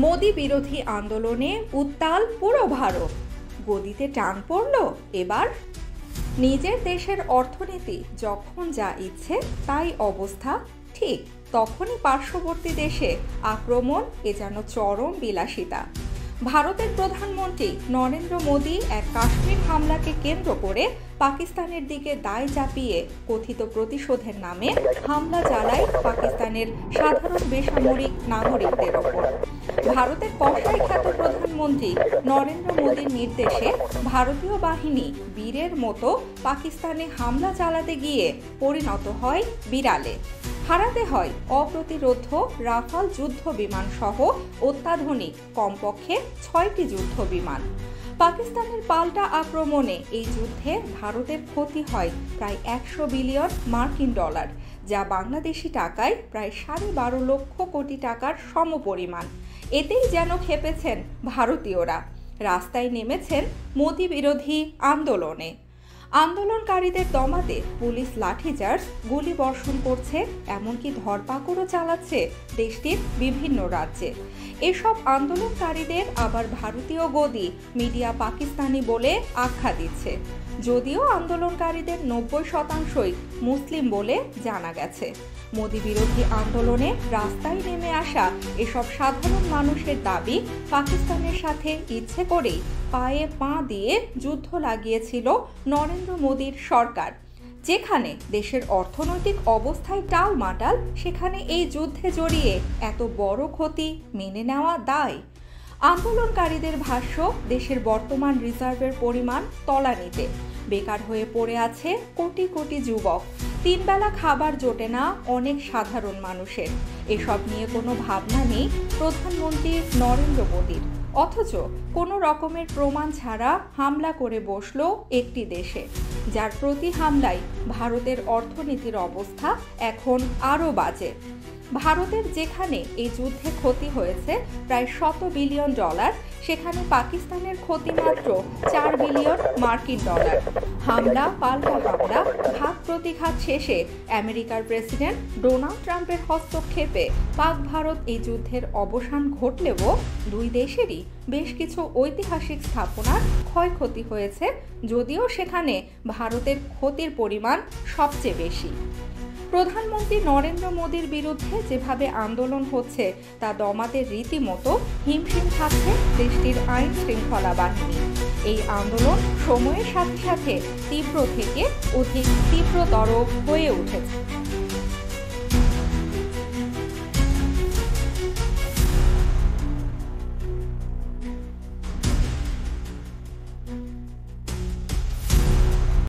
মোদি বিরোধী আন্দোলনে উত্তাল পুরো ভারত। গদিতে টান পড়ল এবার। নিজের দেশের অর্থনীতি যখন যা ইচ্ছে তাই অবস্থা, ঠিক তখনই পার্শ্ববর্তী দেশে আক্রমণ, এ যেন চরম বিলাসিতা। ভারতের প্রধানমন্ত্রী নরেন্দ্র মোদি এক কাশ্মীর হামলাকে কেন্দ্র করে পাকিস্তানের দিকে দায় চাপিয়ে কথিত প্রতিশোধের নামে হামলা চালায় পাকিস্তানের সাধারণ বেসামরিক নাগরিকদের ওপর। ভারতের কসাই খ্যাত প্রধানমন্ত্রী নরেন্দ্র মোদির নির্দেশে ভারতীয় বাহিনী বীরের মতো পাকিস্তানে হামলা চালাতে গিয়ে পরিণত হয় বিড়ালে। হারাতে হয় অপ্রতিরোধ্য রাফাল যুদ্ধ বিমান সহ অত্যাধুনিক কমপক্ষে 6টি যুদ্ধ বিমান। পাকিস্তানের পাল্টা আক্রমণে এই যুদ্ধে ভারতের ক্ষতি হয় প্রায় 100 বিলিয়ন মার্কিন ডলার, যা বাংলাদেশি টাকায় প্রায় 12.5 লক্ষ কোটি টাকার সমপরিমাণ। এতেই যেন খেপেছেন ভারতীয়রা, রাস্তায় নেমেছেন মোদি বিরোধী আন্দোলনে। আন্দোলনকারীদের দমাতে পুলিশ লাঠিচার্জ, গুলি বর্ষণ করছে, এমনকি ধরপাকড়ও চালাচ্ছে দেশটির বিভিন্ন রাজ্যে। এসব আন্দোলনকারীদের আবার ভারতীয় গদি মিডিয়া পাকিস্তানি বলে আখ্যা দিচ্ছে, যদিও আন্দোলনকারীদের 90% মুসলিম বলে জানা গেছে। মোদি বিরোধী আন্দোলনে রাস্তায় নেমে আসা এসব সাধারণ মানুষের দাবি, পাকিস্তানের সাথে ইচ্ছে করেই পায়ে পা দিয়ে যুদ্ধ লাগিয়েছিল নরেন্দ্র মোদির সরকার। যেখানে দেশের অর্থনৈতিক অবস্থায় টালমাটাল, সেখানে এই যুদ্ধে জড়িয়ে এত বড় ক্ষতি মেনে নেওয়া দায়। আন্দোলনকারীদের ভাষ্য, দেশের বর্তমান রিজার্ভের পরিমাণ তলানিতে। বেকার হয়ে পড়ে আছে কোটি কোটি যুবক। 3 বেলা খাবার জোটে না অনেক সাধারণ মানুষের। এসব নিয়ে কোনো ভাবনা নেই প্রধানমন্ত্রী নরেন্দ্র মোদির। অথচ কোনো রকমের প্রমাণ ছাড়া হামলা করে বসল একটি দেশে, যার প্রতি হামলায় ভারতের অর্থনীতির অবস্থা এখন আরও বাজে। ভারতের যেখানে এই যুদ্ধে ক্ষতি হয়েছে প্রায় 100 বিলিয়ন ডলার, সেখানে পাকিস্তানের ক্ষতি মাত্র 4 বিলিয়ন মার্কিন ডলার। হামলা পাল্টা হামলা, ঘাত প্রতিঘাত শেষে আমেরিকার প্রেসিডেন্ট ডোনাল্ড ট্রাম্পের হস্তক্ষেপে পাক ভারত এই যুদ্ধের অবসান ঘটলেও দুই দেশেরই বেশ কিছু ঐতিহাসিক স্থাপনার ক্ষয়ক্ষতি হয়েছে, যদিও সেখানে ভারতের ক্ষতির পরিমাণ সবচেয়ে বেশি। প্রধানমন্ত্রী নরেন্দ্র মোদির বিরুদ্ধে যেভাবে আন্দোলন হচ্ছে তা দমাতে রীতিমতো হিমশিম খাচ্ছে দেশটির আইন শৃঙ্খলা বাহিনী। এই আন্দোলন সময়ের সাথে সাথে তীব্র থেকে অধিক তীব্রতর হয়ে উঠেছে।